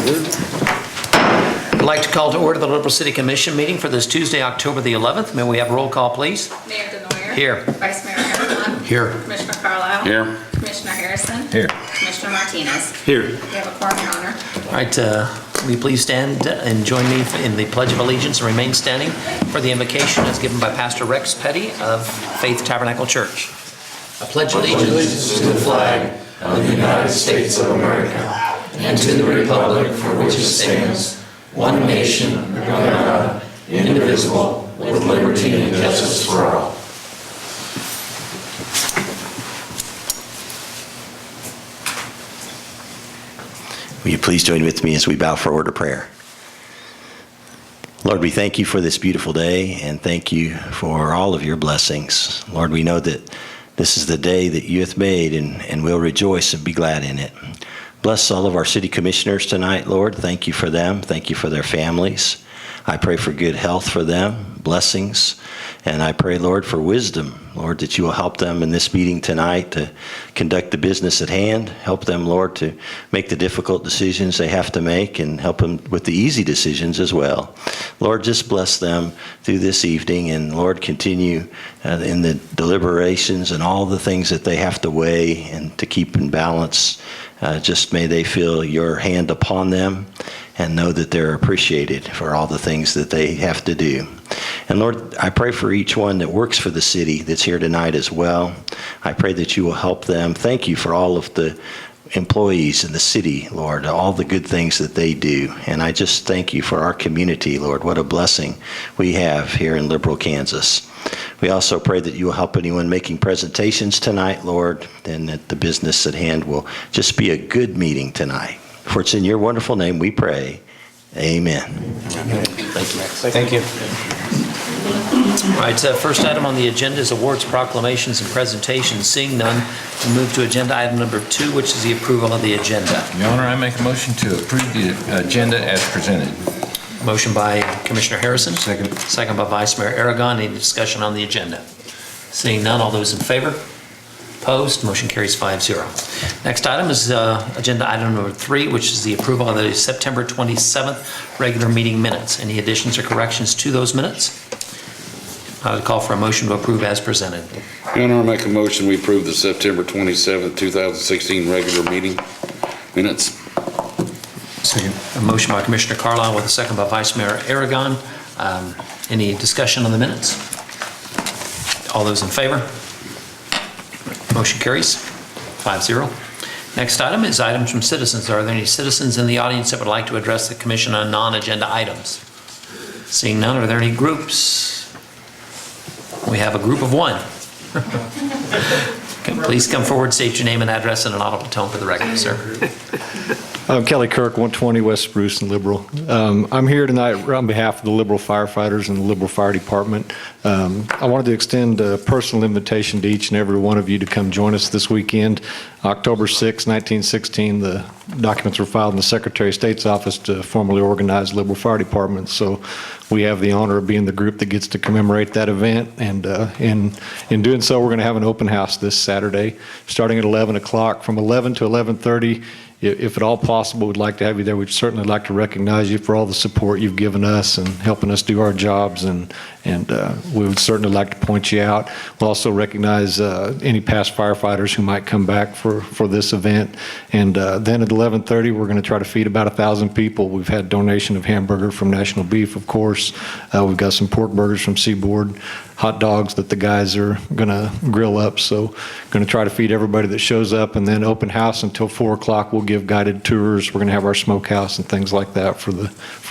I'd like to call to order the Liberal City Commission meeting for this Tuesday, October the 11th. May we have a roll call, please? Mayor Denoyer. Here. Vice Mayor Harriman. Here. Commissioner Carlisle. Here. Commissioner Harrison. Here. Commissioner Martinez. Here. We have a quorum, Your Honor. All right, will you please stand and join me in the Pledge of Allegiance and remain standing for the invocation as given by Pastor Rex Petty of Faith Tabernacle Church. I pledge allegiance to the flag of the United States of America and to the republic for which it stands, one nation, under God, indivisible, with liberty and justice for all. Will you please join with me as we bow for word of prayer? Lord, we thank you for this beautiful day and thank you for all of your blessings. Lord, we know that this is the day that you hath made and we'll rejoice and be glad in it. Bless all of our city commissioners tonight, Lord. Thank you for them. Thank you for their families. I pray for good health for them, blessings, and I pray, Lord, for wisdom, Lord, that you will help them in this meeting tonight to conduct the business at hand. Help them, Lord, to make the difficult decisions they have to make and help them with the easy decisions as well. Lord, just bless them through this evening and, Lord, continue in the deliberations and all the things that they have to weigh and to keep in balance. Just may they feel your hand upon them and know that they're appreciated for all the things that they have to do. And Lord, I pray for each one that works for the city that's here tonight as well. I pray that you will help them. Thank you for all of the employees in the city, Lord, all the good things that they do. And I just thank you for our community, Lord. What a blessing we have here in Liberal, Kansas. We also pray that you will help anyone making presentations tonight, Lord, and that the business at hand will just be a good meeting tonight. For it's in your wonderful name we pray. Amen. Thank you. All right, first item on the agenda is awards, proclamations, and presentations. Seeing none, we move to agenda item number 2, which is the approval of the agenda. Your Honor, I make a motion to approve the agenda as presented. Motion by Commissioner Harrison. Second. Second by Vice Mayor Aragon. Any discussion on the agenda? Seeing none, all those in favor? Opposed? Motion carries 5-0. Next item is agenda item number 3, which is the approval of the September 27th regular meeting minutes. Any additions or corrections to those minutes? I would call for a motion to approve as presented. Your Honor, I make a motion we approve the September 27th, 2016 regular meeting minutes. Second. A motion by Commissioner Carlisle with a second by Vice Mayor Aragon. Any discussion on the minutes? All those in favor? Motion carries 5-0. Next item is items from citizens. Are there any citizens in the audience that would like to address the commission on non-agenda items? Seeing none, are there any groups? We have a group of 1. Please come forward, state your name and address in an audible tone for the record, sir. I'm Kelly Kirk, 120 West Spruce and Liberal. I'm here tonight on behalf of the Liberal firefighters and the Liberal Fire Department. I wanted to extend a personal invitation to each and every one of you to come join us this weekend. October 6, 1916, the documents were filed in the Secretary of State's office to formally organize Liberal Fire Department. So we have the honor of being the group that gets to commemorate that event. And in doing so, we're going to have an open house this Saturday, starting at 11 o'clock. From 11 to 11:30, if at all possible, we'd like to have you there. We'd certainly like to recognize you for all the support you've given us and helping us do our jobs, and we would certainly like to point you out. We'll also recognize any past firefighters who might come back for this event. And then at 11:30, we're going to try to feed about 1,000 people. We've had donation of hamburger from National Beef, of course. We've got some pork burgers from Seaboard, hot dogs that the guys are going to grill up. So going to try to feed everybody that shows up, and then open house until 4 o'clock. We'll give guided tours. We're going to have our smokehouse and things like that for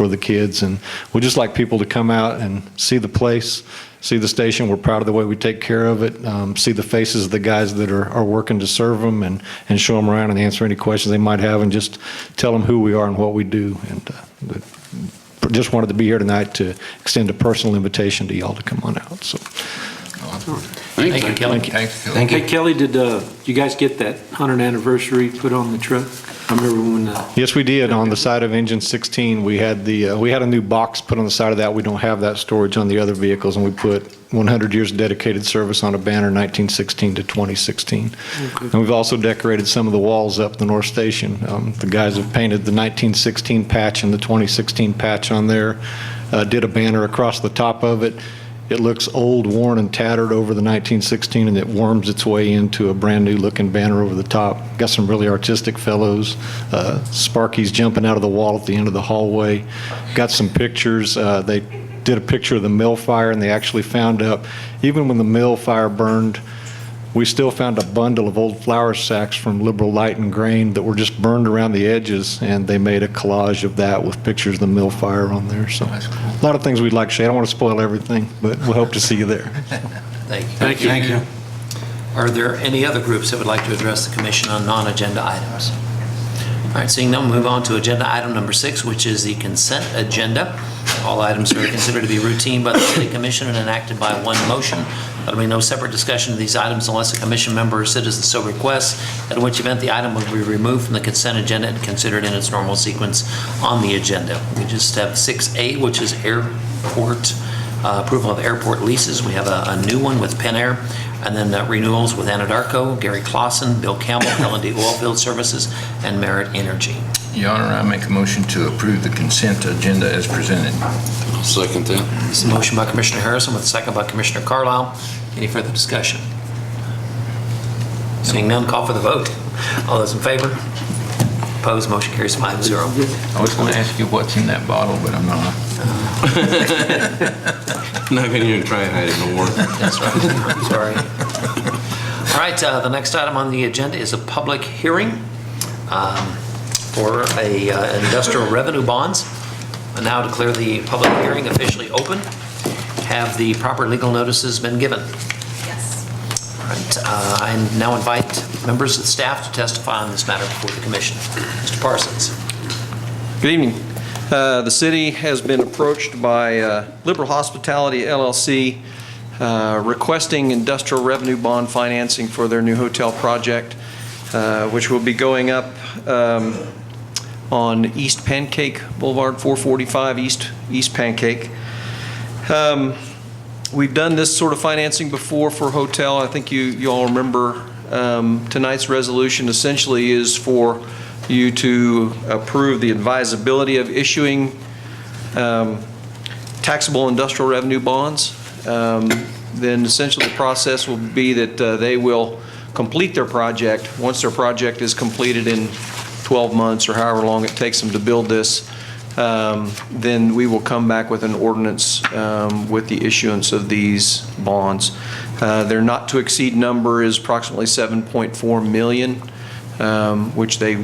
the kids. And we'd just like people to come out and see the place, see the station. We're proud of the way we take care of it. See the faces of the guys that are working to serve them, and show them around and answer any questions they might have, and just tell them who we are and what we do. And just wanted to be here tonight to extend a personal invitation to y'all to come on out. So, Thank you, Kelly. Thanks, Kelly. Thank you. Hey, Kelly, did you guys get that 100th anniversary put on the truck? I remember when Yes, we did. On the side of engine 16, we had a new box put on the side of that. We don't have that storage on the other vehicles, and we put 100 years of dedicated service on a banner, 1916 to 2016. And we've also decorated some of the walls up the North Station. The guys have painted the 1916 patch and the 2016 patch on there, did a banner across the top of it. It looks old, worn, and tattered over the 1916, and it worms its way into a brand-new looking banner over the top. Got some really artistic fellows. Sparky's jumping out of the wall at the end of the hallway. Got some pictures. They did a picture of the mill fire, and they actually found up, even when the mill fire burned, we still found a bundle of old flour sacks from Liberal Light and Grain that were just burned around the edges, and they made a collage of that with pictures of the mill fire on there. So That's cool. a lot of things we'd like to say. I don't want to spoil everything, but we hope to see you there. Thank you. Thank you. Are there any other groups that would like to address the commission on non-agenda items? All right, seeing none, we'll move on to agenda item number 6, which is the consent agenda. All items are considered to be routine by the city commission and enacted by one motion. There will be no separate discussion of these items unless a commission member or citizen so requests, at which event the item will be removed from the consent agenda and considered in its normal sequence on the agenda. We just have 6A, which is airport, approval of airport leases. We have a new one with Penn Air, and then renewals with Anadarko, Gary Clausen, Bill Campbell, L&D Oilfield Services, and Merit Energy. Your Honor, I make a motion to approve the consent agenda as presented. I'll second that. This is a motion by Commissioner Harrison with a second by Commissioner Carlisle. Any further discussion? Seeing none, call for the vote. All those in favor? Opposed, motion carries 5-0. I was going to ask you what's in that bottle, but I'm not. Not gonna even try and hide it no more. That's right. I'm sorry. All right, the next item on the agenda is a public hearing for industrial revenue bonds. I now declare the public hearing officially open. Have the proper legal notices been given? Yes. All right, I now invite members of the staff to testify on this matter before the commission. Mr. Parsons. Good evening. The city has been approached by Liberal Hospitality LLC requesting industrial revenue bond financing for their new hotel project, which will be going up on East Pancake Boulevard, 445 East Pancake. We've done this sort of financing before for a hotel. I think you all remember tonight's resolution essentially is for you to approve the advisability of issuing taxable industrial revenue bonds. Then essentially the process will be that they will complete their project. Once their project is completed in 12 months or however long it takes them to build this, then we will come back with an ordinance with the issuance of these bonds. Their not to exceed number is approximately 7.4 million, which they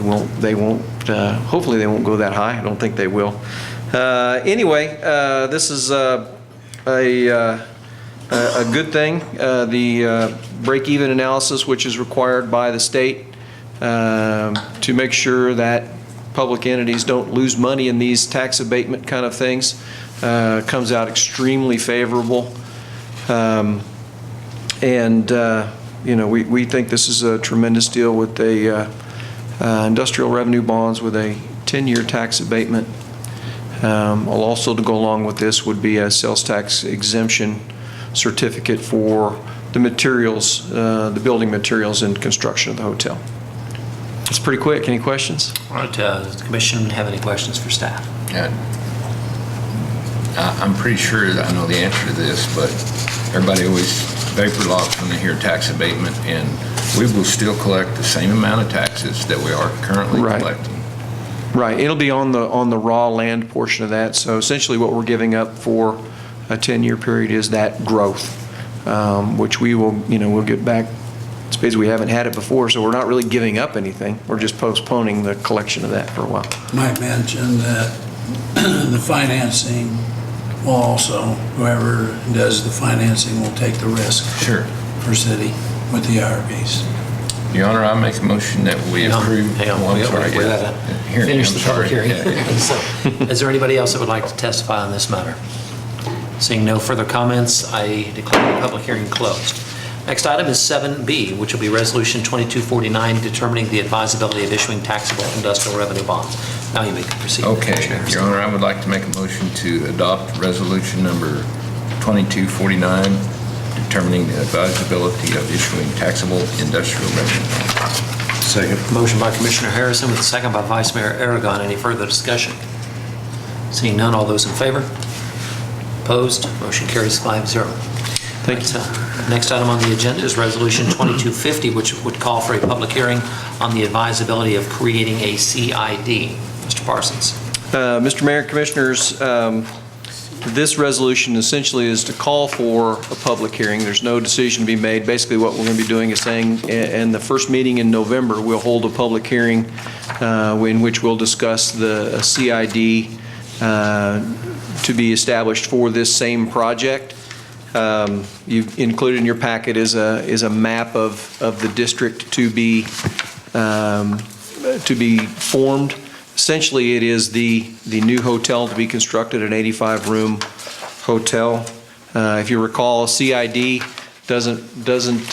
won't, hopefully they won't go that high. I don't think they will. Anyway, this is a good thing. The break-even analysis, which is required by the state to make sure that public entities don't lose money in these tax abatement kind of things, comes out extremely favorable. You know, we think this is a tremendous deal with the industrial revenue bonds with a 10-year tax abatement. Also to go along with this would be a sales tax exemption certificate for the materials, the building materials and construction of the hotel. It's pretty quick. Any questions? All right, does the commission have any questions for staff? I'm pretty sure that I know the answer to this, but everybody always vapor locks when they hear tax abatement, and we will still collect the same amount of taxes that we are currently collecting. Right. It'll be on the raw land portion of that. So essentially what we're giving up for a 10-year period is that growth, which we will, we'll get back. It's because we haven't had it before, so we're not really giving up anything. We're just postponing the collection of that for a while. Might mention that the financing will also, whoever does the financing will take the risk. Sure. For city with the IRBs. Your Honor, I make a motion that we approve. Hang on, Oh, I'm we sorry. gotta Hearing, finish I'm the public sorry. hearing. Yeah. So, is there anybody else that would like to testify on this matter? Seeing no further comments, I declare the public hearing closed. Next item is 7B, which will be Resolution 2249, determining the advisability of issuing taxable industrial revenue bonds. Now you may proceed. Okay, Commissioner Harrison. Your Honor, I would like to make a motion to adopt resolution number 2249, determining the advisability of issuing taxable industrial revenue bonds. Second. Motion by Commissioner Harrison with a second by Vice Mayor Aragon. Any further discussion? Seeing none, all those in favor? Opposed? Motion carries 5-0. Thank you. Next item on the agenda is Resolution 2250, which would call for a public hearing on the advisability of creating a CID. Mr. Parsons. Mr. Mayor, Commissioners, this resolution essentially is to call for a public hearing. There's no decision to be made. Basically, what we're going to be doing is saying, in the first meeting in November, we'll hold a public hearing in which we'll discuss the CID to be established for this same project. You've included in your packet is a map of the district to be formed. Essentially, it is the new hotel to be constructed, an 85-room hotel. If you recall, CID doesn't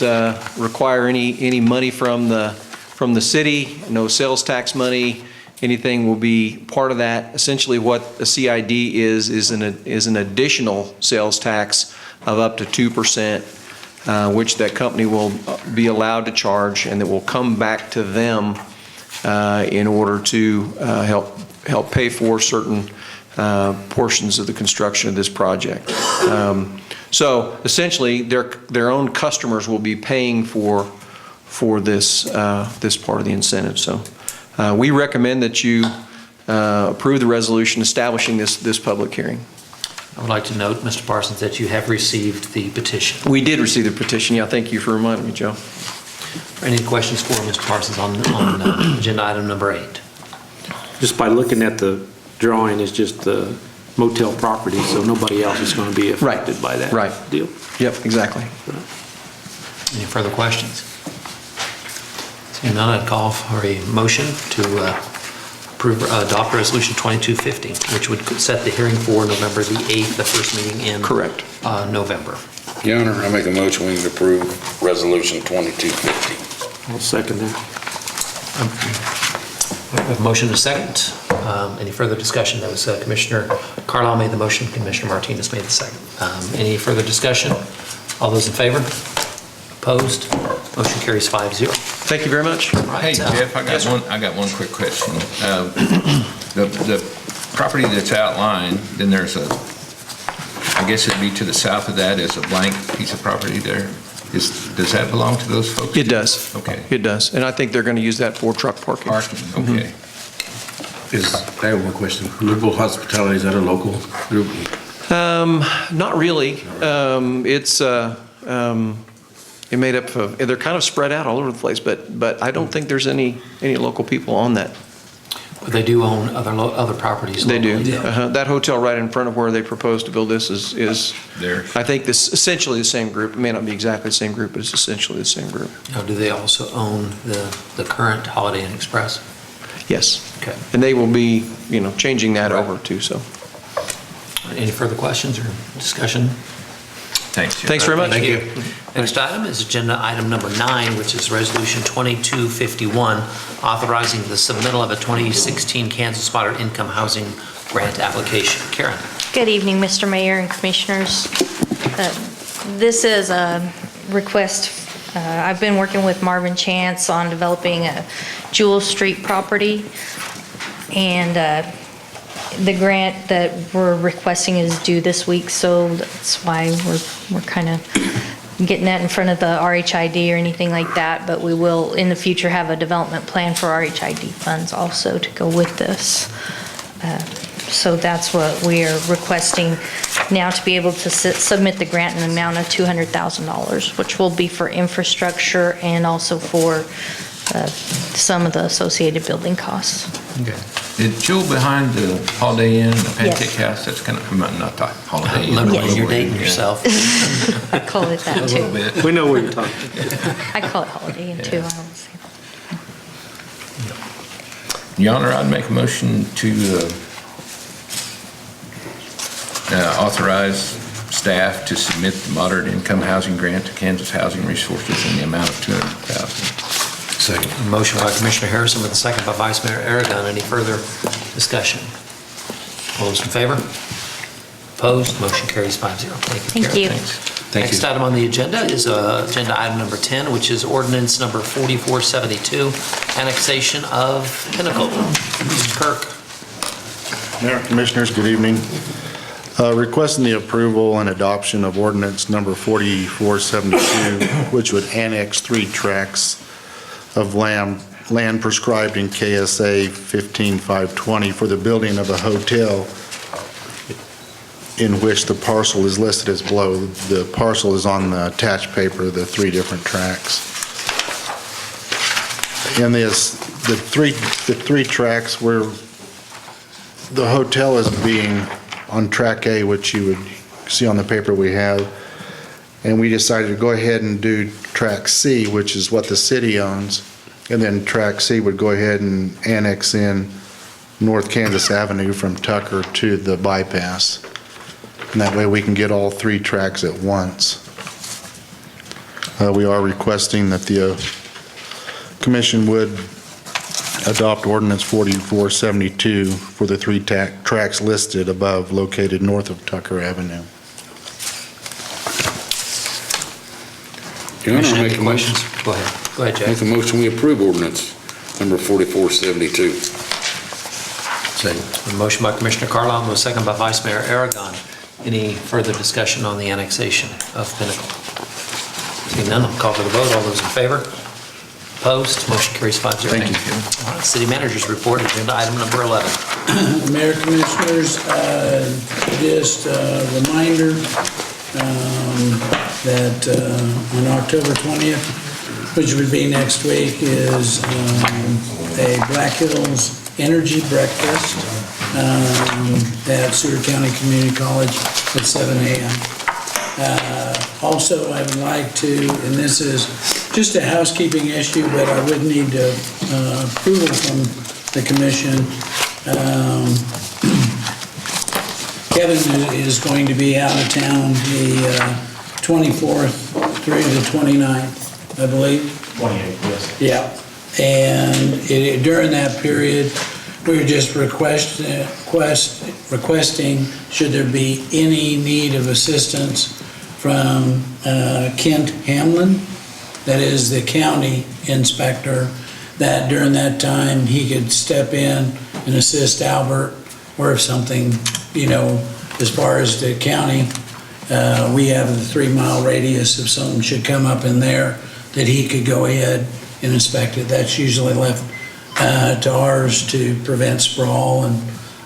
require any money from the city, no sales tax money. Anything will be part of that. Essentially, what a CID is an additional sales tax of up to 2%, which that company will be allowed to charge, and that will come back to them in order to help pay for certain portions of the construction of this project. So essentially, their own customers will be paying for this part of the incentive. So we recommend that you approve the resolution establishing this public hearing. I would like to note, Mr. Parsons, that you have received the petition. We did receive the petition. Yeah, thank you for reminding me, Joe. Any questions for Mr. Parsons on agenda item number 8? Just by looking at the drawing, it's just the motel property, so nobody else is going to be affected by that deal. Yep, exactly. Any further questions? Seeing none, I'd call for a motion to adopt Resolution 2250, which would set the hearing for November the 8th, the first meeting in Correct. November. Your Honor, I make a motion we approve Resolution 2250. I'll second that. We have a motion and a second. Any further discussion? That was Commissioner Carlisle made the motion, Commissioner Martinez made the second. Any further discussion? All those in favor? Opposed? Motion carries 5-0. Thank you very much. Hey, Jeff, I got one quick question. The property that's outlined, then there's I guess it'd be to the south of that is a blank piece of property there. Does that belong to those folks? It does. Okay. It does. And I think they're going to use that for truck parking. Parking, okay. I have one question. Liberal Hospitality, is that a local group? Not really. It's made up of, they're kind of spread out all over the place, but I don't think there's any local people on that. But they do own other properties They locally. do. That hotel right in front of where they propose to build this is Theirs. I think this essentially the same group. It may not be exactly the same group, but it's essentially the same group. Now, do they also own the current Holiday Inn Express? Yes. Okay. And they will be, changing that over too, so. Any further questions or discussion? Thanks, Jeff. Thanks very much. Thank you. Next item is agenda item number 9, which is Resolution 2251, authorizing the submittal of a 2016 Kansas Spotter Income Housing Grant application. Karen. Good evening, Mr. Mayor and Commissioners. This is a request. I've been working with Marvin Chance on developing a Jewel Street property, and the grant that we're requesting is due this week, so that's why we're kind of getting that in front of the RHID or anything like that, but we will in the future have a development plan for RHID funds also to go with this. So that's what we are requesting now, to be able to submit the grant in the amount of $200,000, which will be for infrastructure and also for some of the associated building costs. Okay. The jewel behind the Holiday Inn, the Pancake Yes. House, that's kind of, not the Holiday Inn. Literally, you're dating yourself. I call it that A little too. bit. We know what you're talking I call it Holiday Inn too. I don't say Your Honor, I'd make a motion to authorize staff to submit the moderate income housing grant to Kansas Housing Resources in the amount of $200,000. Second. Motion by Commissioner Harrison with a second by Vice Mayor Aragon. Any further discussion? All those in favor? Opposed? Motion carries 5-0. Thank you, Thank Karen. you. Thank Next you. item on the agenda is agenda item number 10, which is ordinance number 4472, annexation of Pinnacle. Mr. Kirk. Mayor and Commissioners, good evening. Requesting the approval and adoption of ordinance number 4472, which would annex 3 tracts of land prescribed in KSA 15520 for the building of a hotel in which the parcel is listed as below. The parcel is on the attached paper, the 3 different tracts. In this, the three tracks where the hotel is being on track A, which you would see on the paper we have, and we decided to go ahead and do track C, which is what the city owns, and then track C would go ahead and annex in North Kansas Avenue from Tucker to the bypass. And that way we can get all 3 tracks at once. We are requesting that the commission would adopt ordinance 4472 for the 3 tracks listed above located north of Tucker Avenue. Your Honor, Commissioner, I make any a motion. questions? Go ahead. Go ahead, Jack. Make a motion, we approve ordinance number 4472. Second. A motion by Commissioner Carlisle, and a second by Vice Mayor Aragon. Any further discussion on the annexation of Pinnacle? Seeing none, I'll call for the vote. All those in favor? Opposed? Motion carries 5-0. Thank you. All right, City Manager's report, agenda item number 11. Mayor, Commissioners, just a reminder that on October 20th, which would be next week, is a Black Hills Energy Breakfast at Seward County Community College at 7 a.m. Also, I would like to, and this is just a housekeeping issue, but I would need approval from the commission. Kevin is going to be out of town the 24th through the 29th, I believe. 28, yes. Yeah, and during that period, we were just requesting, should there be any need of assistance from Kent Hamlin, that is the county inspector, that during that time, he could step in and assist Albert, or if something, as far as the county, we have the 3-mile radius, if something should come up in there, that he could go ahead and inspect it. That's usually left to ours to prevent sprawl and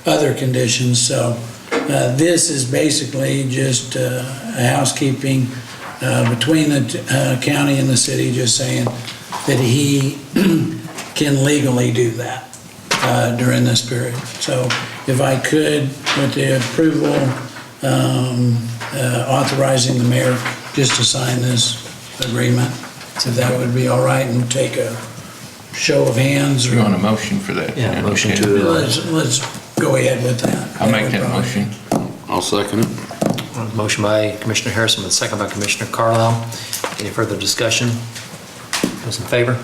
other conditions. So this is basically just a housekeeping between the county and the city, just saying that he can legally do that during this period. So if I could, with the approval, authorizing the mayor just to sign this agreement, if that would be all right, and take a show of hands. You want a motion for that? Yeah, motion Okay. to- Let's go ahead with that. I'll make that would probably- motion. I'll second it. Motion by Commissioner Harrison, with a second by Commissioner Carlisle. Any further discussion? Those in favor?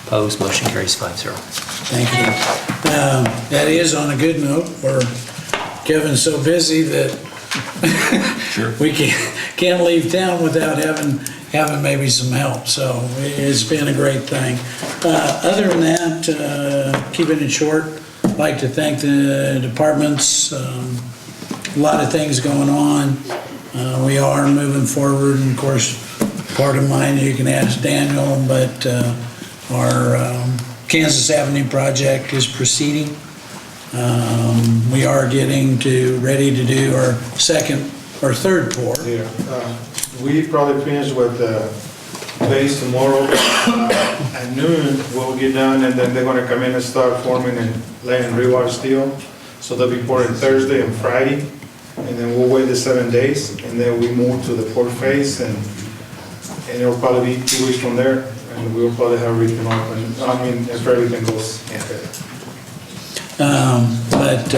Opposed? Motion carries 5-0. Thank you. That is on a good note, where Kevin's so busy that we can't leave town without having maybe some help, so it's been a great thing. Other than that, keeping it short, I'd like to thank the departments. A lot of things going on. We are moving forward, and of course, part of mine, you can ask Daniel, but our Kansas Avenue project is proceeding. We are getting ready to do our third pour. Yeah, we probably finish with the base tomorrow at noon. We'll get done, and then they're gonna come in and start forming and laying rebar steel. So they'll be pouring Thursday and Friday, and then we'll wait the 7 days, and then we move to the fourth phase, and it'll probably be 2 weeks from there, and we'll probably have everything open. I mean, if everything goes okay. But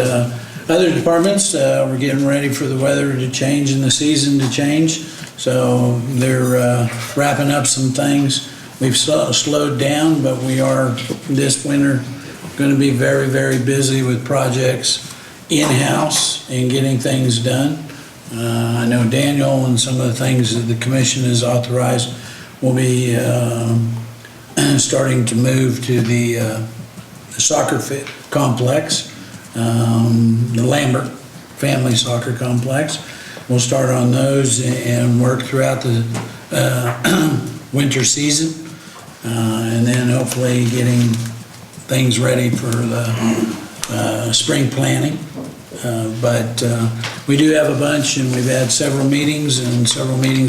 Other departments, we're getting ready for the weather to change and the season to change. So they're wrapping up some things. We've slowed down, but we are this winter going to be very, very busy with projects in-house and getting things done. I know Daniel and some of the things that the commission has authorized will be starting to move to the soccer complex, the Lambert Family Soccer Complex. We'll start on those and work throughout the winter season, and then hopefully getting things ready for the spring planting. But we do have a bunch, and we've had several meetings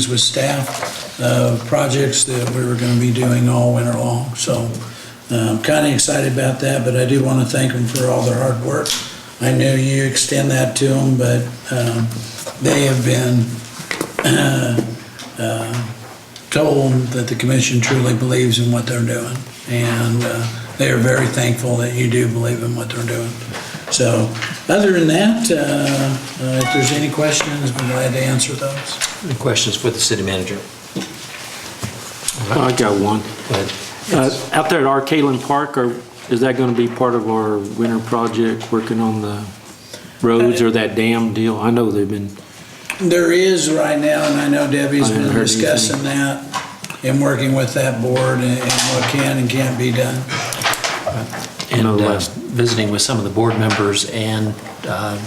with staff of projects that we were going to be doing all winter long. So I'm kind of excited about that, but I do want to thank them for all their hard work. I know you extend that to them, but they have been told that the commission truly believes in what they're doing, and they are very thankful that you do believe in what they're doing. So other than that, if there's any questions, I'm glad to answer those. Any questions for the city manager? I got one. Go ahead. Out there at Arcaland Park, is that going to be part of our winter project, working on the roads or that dam deal? I know they've been... There is right now, and I know Debbie's been discussing that and working with that board and what can and can't be done. And visiting with some of the board members and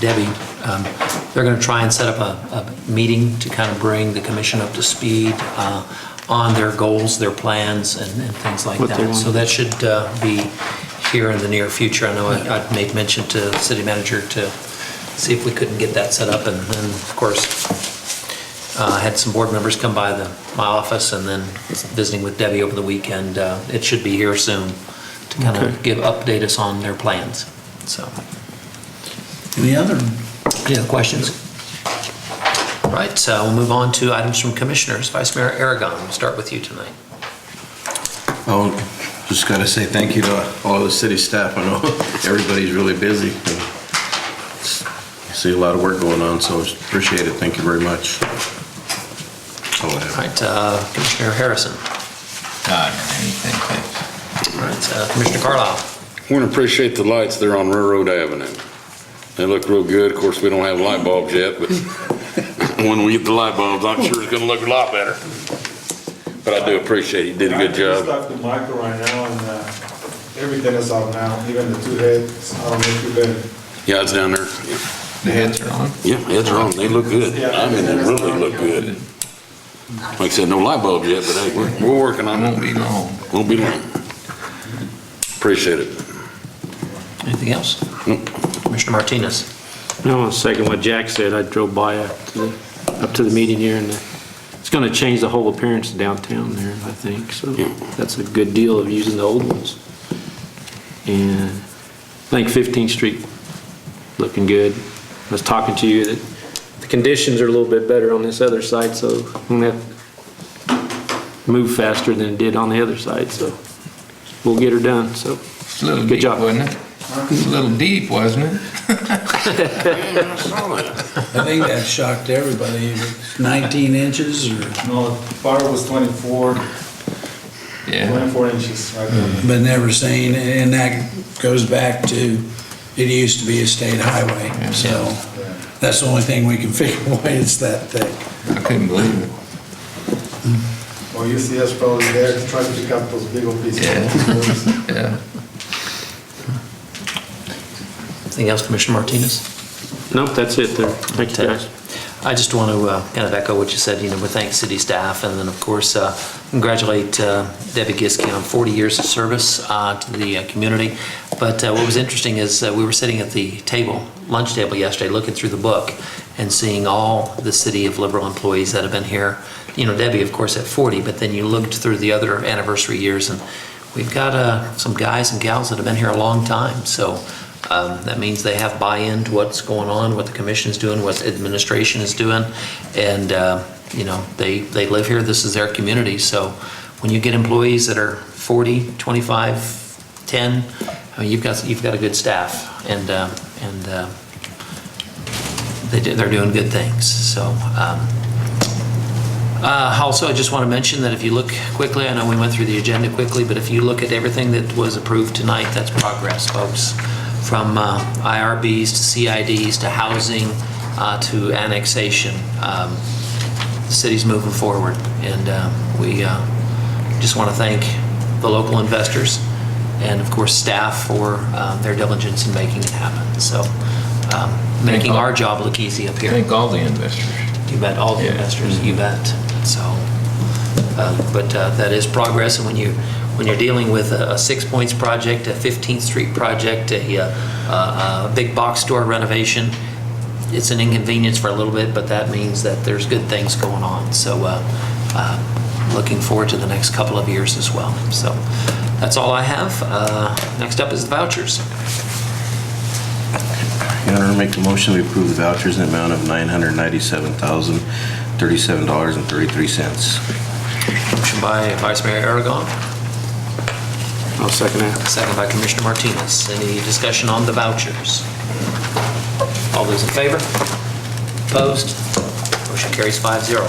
Debbie, they're going to try and set up a meeting to kind of bring the commission up to speed on their goals, their plans, and things like that. So that should be here in the near future. I know I'd made mention to the city manager to see if we couldn't get that set up, and then, of course, had some board members come by my office, and then visiting with Debbie over the weekend. It should be here soon to kind of update us on their plans. So, any other questions? All right, so we'll move on to items from commissioners. Vice Mayor Aragon, we'll start with you tonight. Oh, just got to say thank you to all the city staff. I know everybody's really busy. I see a lot of work going on, so appreciate it. Thank you very much. All right, Commissioner Harrison. Anything, thanks. All right, Commissioner Carlisle. I want to appreciate the lights there on Railroad Avenue. They look real good. Of course, we don't have light bulbs yet, but when we get the light bulbs, I'm sure it's going to look a lot better. But I do appreciate it. You did a good job. I just the micro right now, and everything is off now, even the two heads. I don't know if you've been. Yeah, it's down there. Yeah. The heads are on? Yeah, heads are on. They look good. I mean, they really look good. Like I said, no light bulbs yet, but hey, we're working on it. Won't be long. Won't be long. Appreciate it. Anything else? Nope. Commissioner Martinez. No, I want to second what Jack said. I drove by up to the meeting here, and it's going to change the whole appearance of downtown there, I think. So that's a good deal of using the old ones. And I think 15th Street looking good. I was talking to you that the conditions are a little bit better on this other side, so I'm going to have to move faster than it did on the other side. So we'll get her done. So It's a little good deep, job. wasn't it? It's a little deep, wasn't it? I think that shocked everybody. It's 19 inches or? No, the fire was 24 inches right there. But never seen, and that goes back to, it used to be a state highway, so that's the only thing we can figure why it's that thick. I couldn't believe it. Well, UCS probably there to try to pick up those big old pieces. Yeah. Anything else, Commissioner Martinez? Nope, that's it there. Thank you, guys. I just want to kind of echo what you said. We thank city staff, and then, of course, congratulate Debbie Giske on 40 years of service to the community. But what was interesting is we were sitting at the lunch table yesterday, looking through the book and seeing all the city of Liberal employees that have been here. Debbie, of course, at 40, but then you looked through the other anniversary years, and we've got some guys and gals that have been here a long time. So that means they have buy-in to what's going on, what the commission is doing, what administration is doing, and they live here. This is their community. So when you get employees that are 40, 25, 10, I mean, you've got a good staff, and they're doing good things. So, also, I just want to mention that if you look quickly, I know we went through the agenda quickly, but if you look at everything that was approved tonight, that's progress, folks. From IRBs to CIDs to housing to annexation. The city's moving forward, and we just want to thank the local investors and, of course, staff for their diligence in making it happen. So, making our job look easy up here. Thank all the investors. You bet, all the investors, you bet. So, but that is progress, and when you're dealing with a Six Points project, a 15th Street project, a big box store renovation, it's an inconvenience for a little bit, but that means that there's good things going on. So, looking forward to the next couple of years as well. So, that's all I have. Next up is the vouchers. Your Honor, make the motion we approve the vouchers in the amount of $997,037.33. Motion by Vice Mayor Aragon, I'll second that. second by Commissioner Martinez. Any discussion on the vouchers? All those in favor? Opposed? Motion carries 5-0.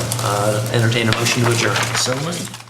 Entertain a motion to adjourn. So moved.